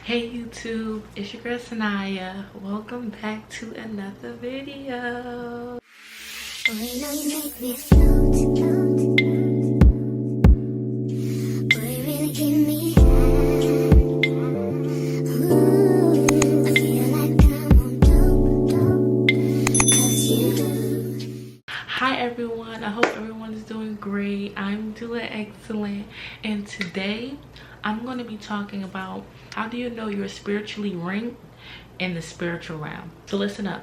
Hey YouTube, it's your girl Sanaya. Welcome back to another video. Boy, you know you make me float, float, boy, you really give me high. Ooh, I feel like I'm on dope, 'cause you. Hi everyone, I hope everyone is doing great. I'm doing excellent, and today I'm going to be talking about how do you know you're spiritually ranked in the spiritual realm. So listen up.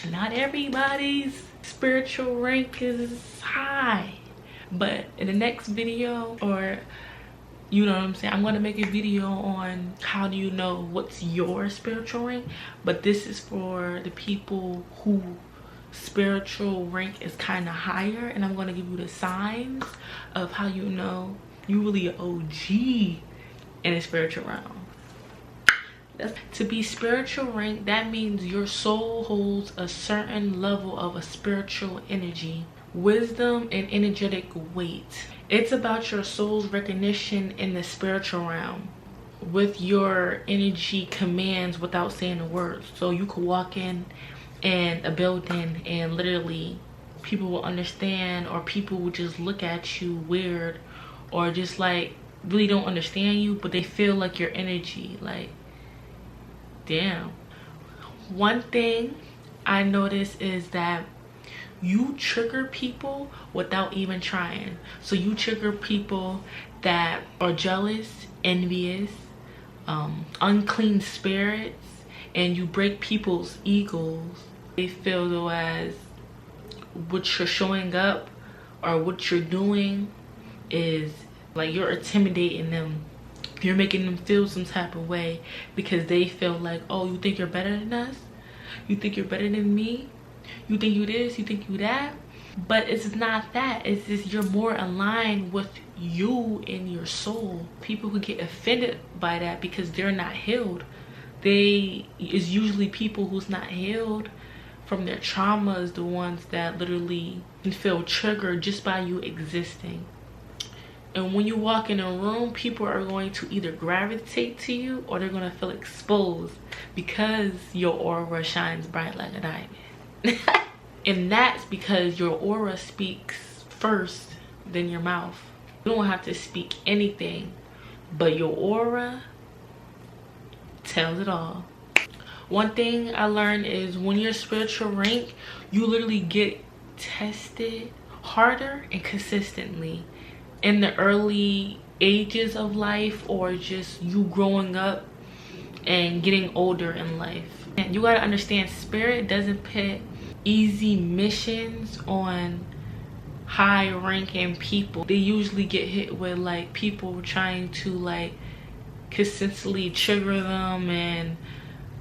Not everybody's spiritual rank is high, but in the next video, or you know what I'm saying, I'm gonna make a video on how do you know what's your spiritual rank, but this is for the people who spiritual rank is kind of higher, and I'm gonna give you the signs of how you know you really an OG in a spiritual realm. To be spiritual rank, that means your soul holds a certain level of a spiritual energy, wisdom, and energetic weight. It's about your soul's recognition in the spiritual realm with your energy commands without saying a word. So you could walk in a building and literally people will understand, or people will just look at you weird, or just like really don't understand you, but they feel like your energy, like, damn. One thing I notice is that you trigger people without even trying. So you trigger people that are jealous, envious, unclean spirits, and you break people's egos. They feel though as what you're showing up or what you're doing is like you're intimidating them. You're making them feel some type of way because they feel like, oh, you think you're better than us? You think you're better than me? You think you this? You think you that? But it's not that. It's just you're more aligned with you and your soul. People who get offended by that because they're not healed. It's usually people who's not healed from their traumas, the ones that literally feel triggered just by you existing. And when you walk in a room, people are going to either gravitate to you or they're going to feel exposed because your aura shines bright like a diamond. And that's because your aura speaks first than your mouth. You don't have to speak anything, but your aura tells it all. One thing I learned is when you're spiritual rank, you literally get tested harder and consistently in the early ages of life, or just you growing up and getting older in life. And you gotta understand, spirit doesn't put easy missions on high ranking people. They usually get hit with like people trying to like consistently trigger them and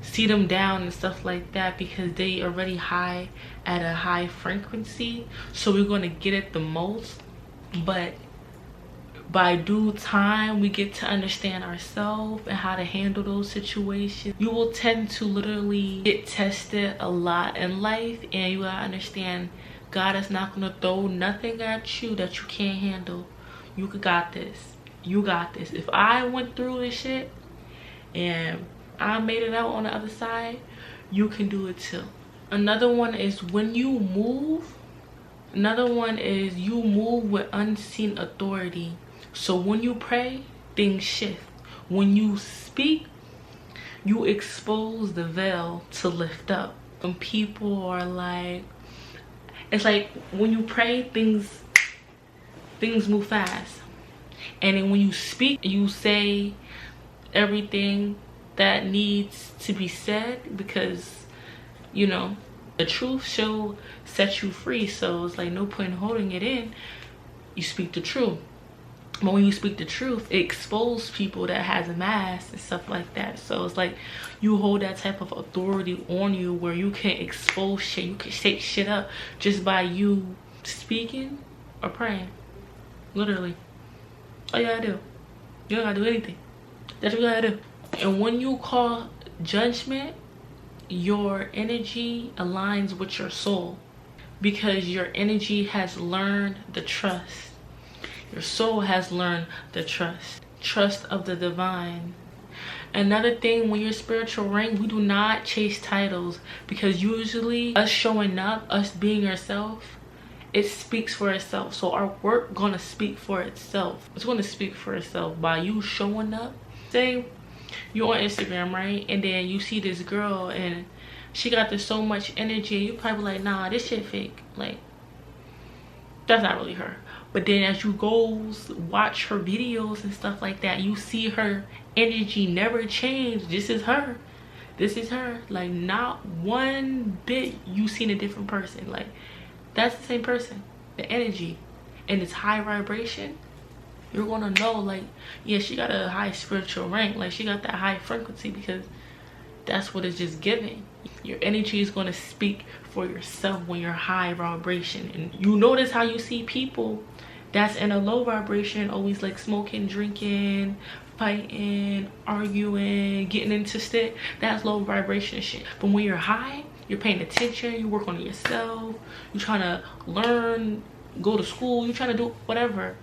see them down and stuff like that, because they already high at a high frequency. So we're gonna get it the most, but by due time we get to understand ourselves and how to handle those situations. You will tend to literally get tested a lot in life, and you gotta understand God is not gonna throw nothing at you that you can't handle. You got this. You got this. If I went through this shit and I made it out on the other side, you can do it too. Another one is when you move. Another one is you move with unseen authority. So when you pray, things shift. When you speak, you expose the veil to lift up. When people are like, it's like when you pray, things move fast. And then when you speak, you say everything that needs to be said, because you know the truth shall set you free. So it's like no point in holding it in. You speak the truth. But when you speak the truth, it exposes people that has a mask and stuff like that. So it's like you hold that type of authority on you where you can expose shit. You can shake shit up just by you speaking or praying. Literally. All you gotta do. You don't gotta do anything. That's what you gotta do. And when you call judgment, your energy aligns with your soul, because your energy has learned the trust. Your soul has learned the trust of the divine. Another thing, when you're spiritual rank, we do not chase titles, because usually us showing up, us being yourself, it speaks for itself. So our work gonna speak for itself. It's gonna speak for itself by you showing up. Say you're on Instagram, right? And then you see this girl and she got this so much energy, and you probably like, nah, this shit fake. Like, that's not really her. But then as you go watch her videos and stuff like that, you see her energy never change. This is her. This is her. Like, not one bit you seen a different person. Like, that's the same person. The energy and it's high vibration. You're gonna know, like, yeah, she got a high spiritual rank. Like, she got that high frequency, because that's what it's just giving. Your energy is going to speak for yourself when you're high vibration. And you notice how you see people that's in a low vibration, always like smoking, drinking, fighting, arguing, getting into shit. That's low vibration shit. But when you're high, you're paying attention, you work on yourself, you're trying to learn, go to school, you're trying to do whatever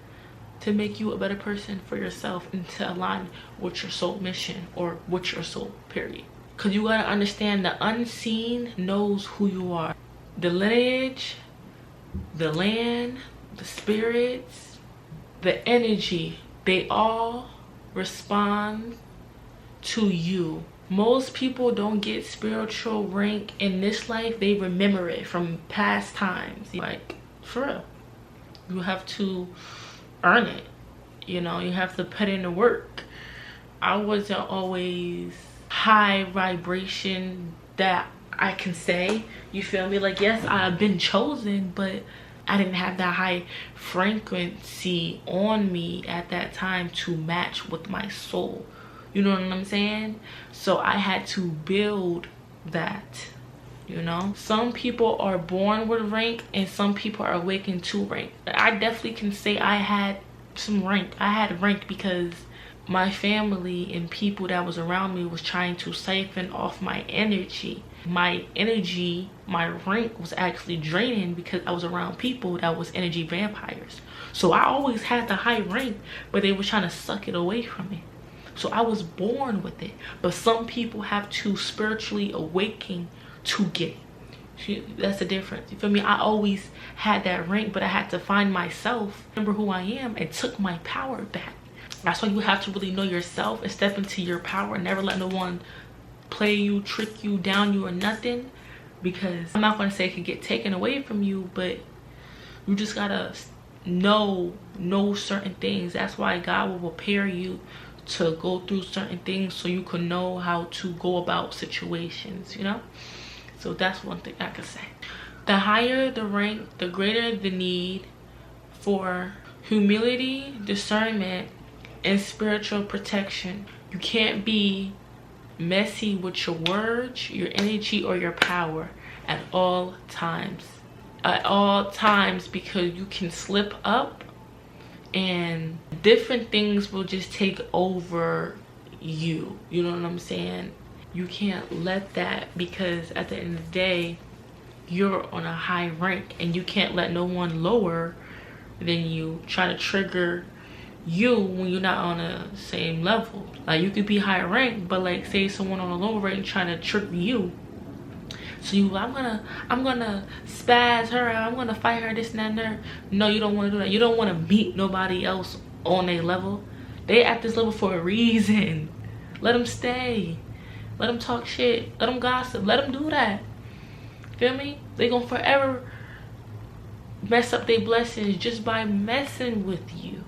to make you a better person for yourself and to align with your soul mission, or with your soul, period. Because you gotta understand, the unseen knows who you are. The lineage, the land, the spirits, the energy, they all respond to you. Most people don't get spiritual rank in this life. They remember it from past times. Like, for real. You have to earn it. You know, you have to put in the work. I wasn't always high vibration that I can say, you feel me? Like, yes, I've been chosen, but I didn't have that high frequency on me at that time to match with my soul. You know what I'm saying? So I had to build that, you know? Some people are born with rank and some people are awakened to rank. I definitely can say I had some rank. I had rank because my family and people that was around me was trying to siphon off my energy. My energy, my rank was actually draining because I was around people that was energy vampires. So I always had the high rank, but they were trying to suck it away from me. So I was born with it. But some people have to spiritually awaken to get it. That's the difference. You feel me? I always had that rank, but I had to find myself, remember who I am, and took my power back. That's why you have to really know yourself and step into your power. Never let no one play you, trick you, down you, or nothing. Because I'm not going to say it can get taken away from you, but you just gotta know certain things. That's why God will prepare you to go through certain things so you can know how to go about situations, you know? So that's one thing I could say. The higher the rank, the greater the need for humility, discernment, and spiritual protection. You can't be messy with your words, your energy, or your power at all times. At all times, because you can slip up and different things will just take over you. You know what I'm saying? You can't let that, because at the end of the day, you're on a high rank and you can't let no one lower than you try to trigger you when you're not on the same level. Like, you could be high rank, but like, say someone on a lower rank trying to trick you. So you, I'm gonna spaz her, I'm gonna fight her, this and that and there. No, you don't want to do that. You don't want to beat nobody else on a level. They at this level for a reason. Let them stay. Let them talk shit. Let them gossip. Let them do that. Feel me? They gonna forever mess up their blessings just by messing with you.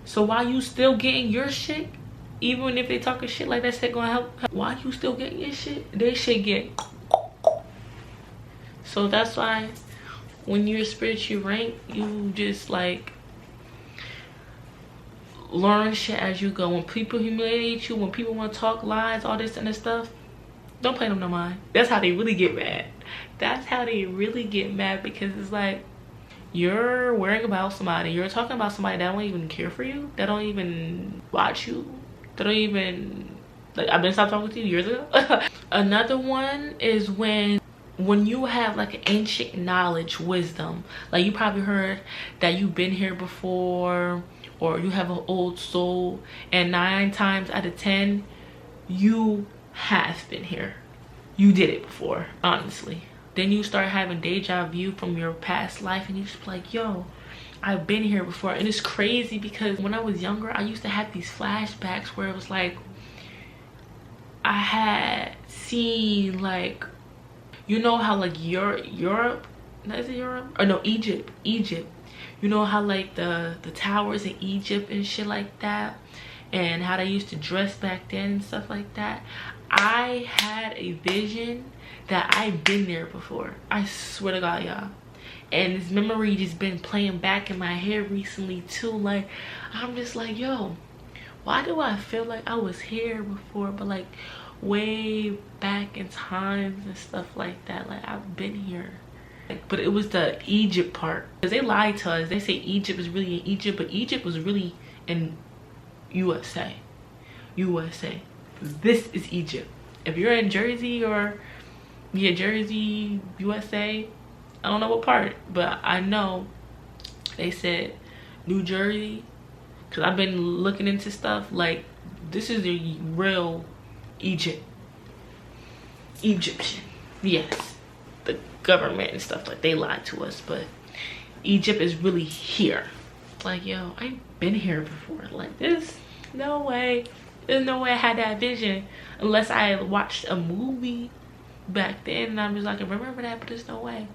So while you still getting your shit, even if they talking shit like that shit gonna help, why you still getting your shit, their shit get. So that's why when you're spiritually ranked, you just like learn shit as you go. When people humiliate you, when people want to talk lies, all this and this stuff, don't pay them no mind. That's how they really get mad. That's how they really get mad, because it's like, you're worrying about somebody, you're talking about somebody that don't even care for you, that don't even watch you, that don't even, like, I've been stopped talking to you years ago. Another one is when you have like an ancient knowledge, wisdom, like you probably heard that you've been here before, or you have an old soul, and 9 times out of 10 you have been here. You did it before, honestly. Then you start having deja vu from your past life, and you just be like, yo, I've been here before. And it's crazy because when I was younger, I used to have these flashbacks where it was like I had seen, like, you know how like Europe, is it Europe? Or no, Egypt. You know how like the towers in Egypt and shit like that, and how they used to dress back then and stuff like that. I had a vision that I've been there before. I swear to God, y'all. And this memory just been playing back in my head recently too. Like, I'm just like, yo, why do I feel like I was here before, but like way back in times and stuff like that? Like, I've been here. Like, but it was the Egypt part, because they lied to us. They say Egypt is really in Egypt, but Egypt was really in USA. This is Egypt. If you're in Jersey, or yeah, Jersey, USA, I don't know what part, but I know they said New Jersey, because I've been looking into stuff. Like, this is the real Egyptian. Yes, the government and stuff, like, they lied to us, but Egypt is really here. Like, yo, I've been here before. Like, there's no way I had that vision unless I had watched a movie back then, and I'm just like, I remember that, but there's no way,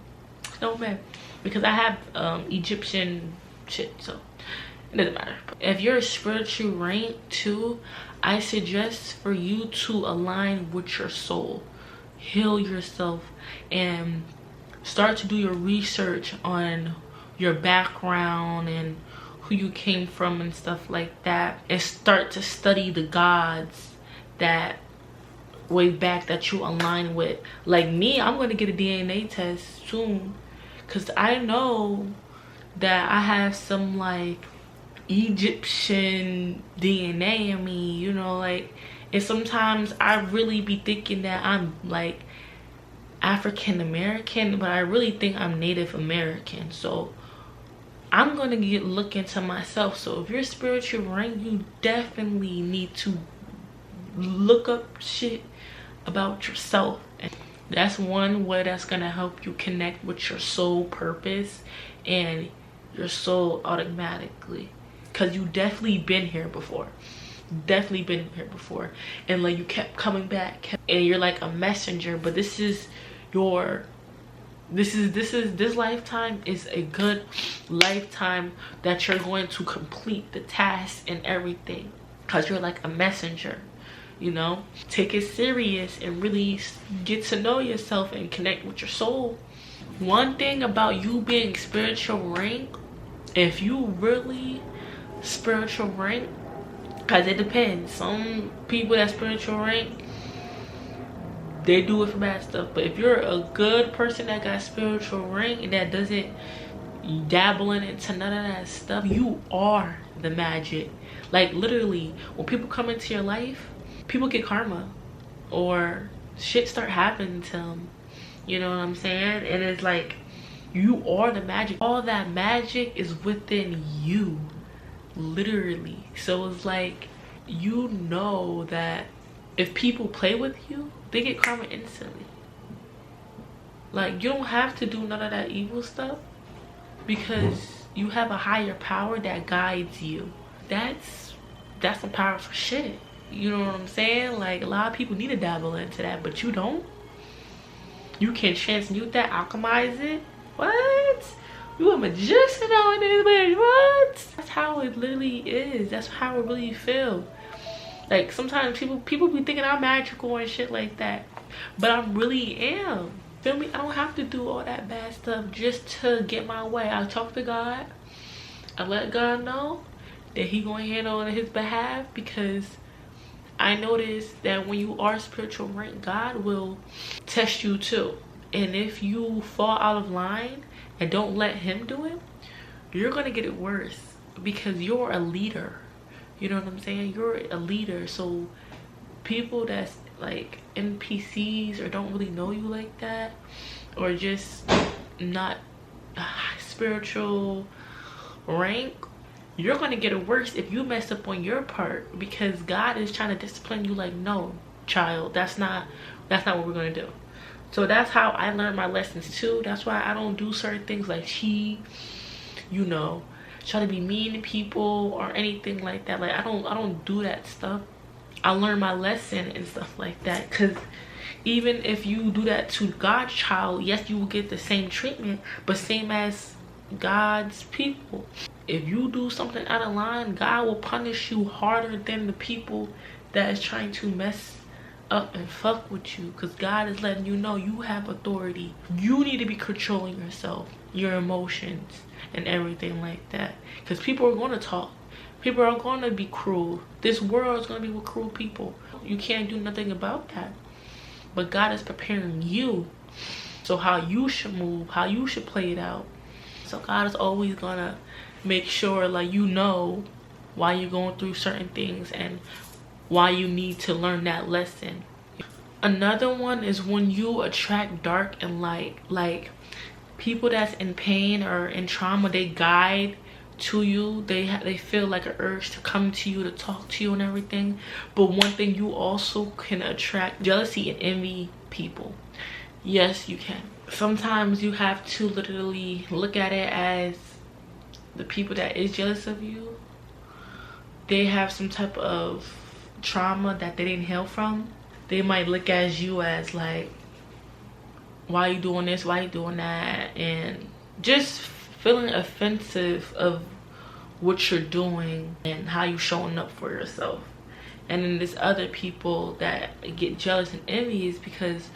because I have Egyptian shit, so it doesn't matter. If you're a spiritual rank too, I suggest for you to align with your soul, heal yourself, and start to do your research on your background and who you came from and stuff like that, and start to study the gods that way back that you align with. Like me, I'm gonna get a DNA test soon, because I know that I have some like Egyptian DNA in me, you know, like, and sometimes I really be thinking that I'm like African American, but I really think I'm Native American. So I'm gonna look into myself. So if you're spiritual rank, you definitely need to look up shit about yourself. And that's one way that's gonna help you connect with your soul purpose and your soul automatically, because you definitely been here before. And like, you kept coming back, and you're like a messenger. But this lifetime is a good lifetime that you're going to complete the task and everything, because you're like a messenger, you know. Take it serious and really get to know yourself and connect with your soul. One thing about you being spiritual rank, if you really spiritual rank, because it depends, some people that spiritual rank, they do it for bad stuff. But if you're a good person that got spiritual rank and that doesn't dabbling into none of that stuff, you are the magic. Like, literally, when people come into your life, people get karma, or shit start happening to them, you know what I'm saying? And it's like, you are the magic. All that magic is within you, literally. So it's like, you know that if people play with you, they get karma instantly. Like, you don't have to do none of that evil stuff, because you have a higher power that guides you. That's some powerful shit, you know what I'm saying? Like, a lot of people need to dabble into that, but you don't. You can transmute that, alchemize it. What? You a magician out in this bitch? What? That's how it literally is. That's how it really feels. Like, sometimes people be thinking I'm magical and shit like that, but I really am. Feel me? I don't have to do all that bad stuff just to get my way. I talk to God. I let God know that he gonna handle on his behalf, because I noticed that when you are spiritual rank, God will test you too. And if you fall out of line and don't let him do it, you're gonna get it worse, because you're a leader. You know what I'm saying? You're a leader. So people that's like NPCs or don't really know you like that, or just not spiritual rank, you're going to get it worse if you mess up on your part, because God is trying to discipline you. Like, no, child, that's not what we're going to do. So that's how I learned my lessons too. That's why I don't do certain things like cheat, you know, try to be mean to people or anything like that. Like, I don't do that stuff. I learned my lesson and stuff like that, because even if you do that to God's child, yes, you will get the same treatment, but same as God's people. If you do something out of line, God will punish you harder than the people that is trying to mess up and fuck with you, because God is letting you know you have authority. You need to be controlling yourself, your emotions and everything like that, because people are going to talk. People are going to be cruel. This world is going to be with cruel people. You can't do nothing about that, but God is preparing you, so how you should move, how you should play it out. So God is always gonna make sure, like, you know why you're going through certain things and why you need to learn that lesson. Another one is when you attract dark and light. Like, people that's in pain or in trauma, they guide to you. They feel like an urge to come to you, to talk to you and everything. But one thing, you also can attract jealousy and envy people. Yes, you can. Sometimes you have to literally look at it as the people that is jealous of you, they have some type of trauma that they didn't heal from. They might look at you as like, why you doing this, why you doing that, and just feeling offensive of what you're doing and how you showing up for yourself. And then there's other people that get jealous and envious because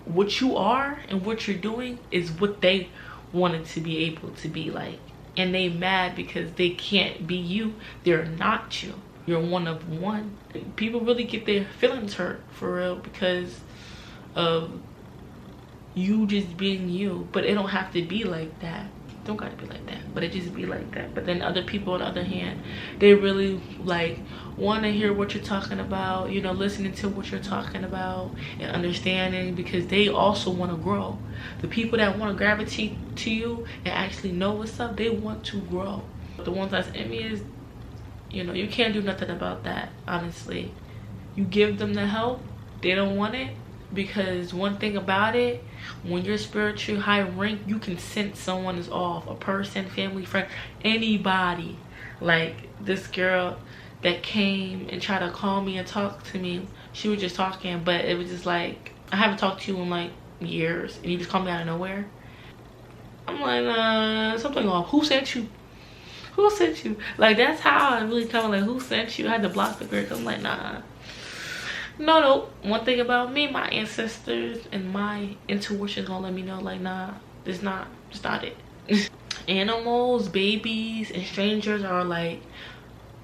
what you are and what you're doing is what they wanted to be able to be like, and they mad because they can't be you. They're not you. You're one of one. People really get their feelings hurt for real because of you just being you. But it don't have to be like that. Don't gotta be like that, but it just be like that. But then other people on the other hand, they really like want to hear what you're talking about, you know, listening to what you're talking about and understanding, because they also want to grow. The people that want to gravitate to you and actually know what's up, they want to grow. The ones that's envious, you know, you can't do nothing about that, honestly. You give them the help, they don't want it, because one thing about it, when you're spiritual high rank, you can sense someone is off. A person, family, friend, anybody. Like this girl that came and tried to call me and talk to me, she was just talking, but it was just like, I haven't talked to you in like years and you just call me out of nowhere. I'm like, something off. Who sent you? Who sent you? Like, that's how I really come, like, who sent you? I had to block the girl. I'm like, nah. No. One thing about me, my ancestors and my intuition gonna let me know, like, nah, it's not it. Animals, babies, and strangers are like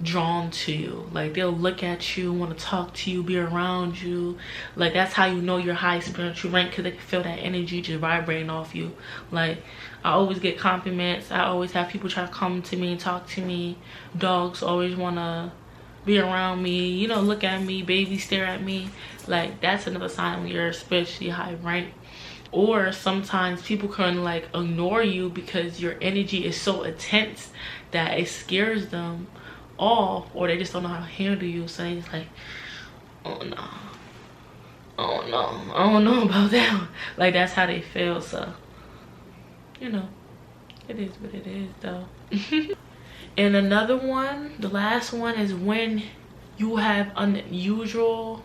drawn to you. Like, they'll look at you, want to talk to you, be around you. Like, that's how you know you're high spiritual rank, because they can feel that energy just vibrating off you. Like, I always get compliments. I always have people try to come to me and talk to me. Dogs always want to be around me, you know, look at me. Babies stare at me. Like, that's another sign when you're especially high rank. Or sometimes people can like ignore you because your energy is so intense that it scares them off, or they just don't know how to handle you. So they just like, oh no, I don't know about that one. Like, that's how they feel. So, you know, it is what it is though. And another one, the last one, is when you have unusual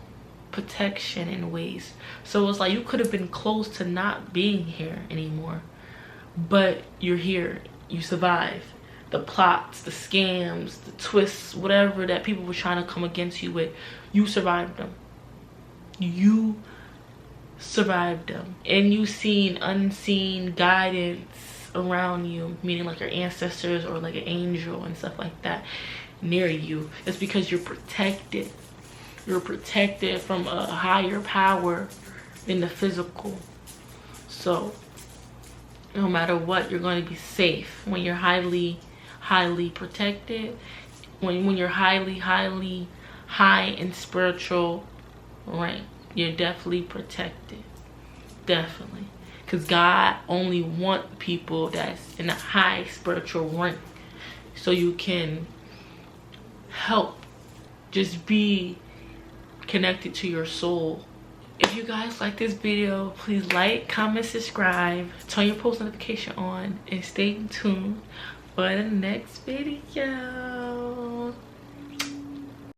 protection in ways. So it's like you could have been close to not being here anymore, but you're here. You survive the plots, the scams, the twists, whatever that people were trying to come against you with. You survived them. You survived them. And you seen unseen guidance around you, meaning like your ancestors or like an angel and stuff like that near you. It's because you're protected. You're protected from a higher power than the physical. So no matter what, you're going to be safe when you're highly protected. When you're highly high in spiritual rank, you're definitely protected. Definitely. Because God only wants people that's in a high spiritual rank. so you can help just be connected to your soul. If you guys like this video, please like, comment, subscribe, turn your post notification on, and stay tuned for the next video.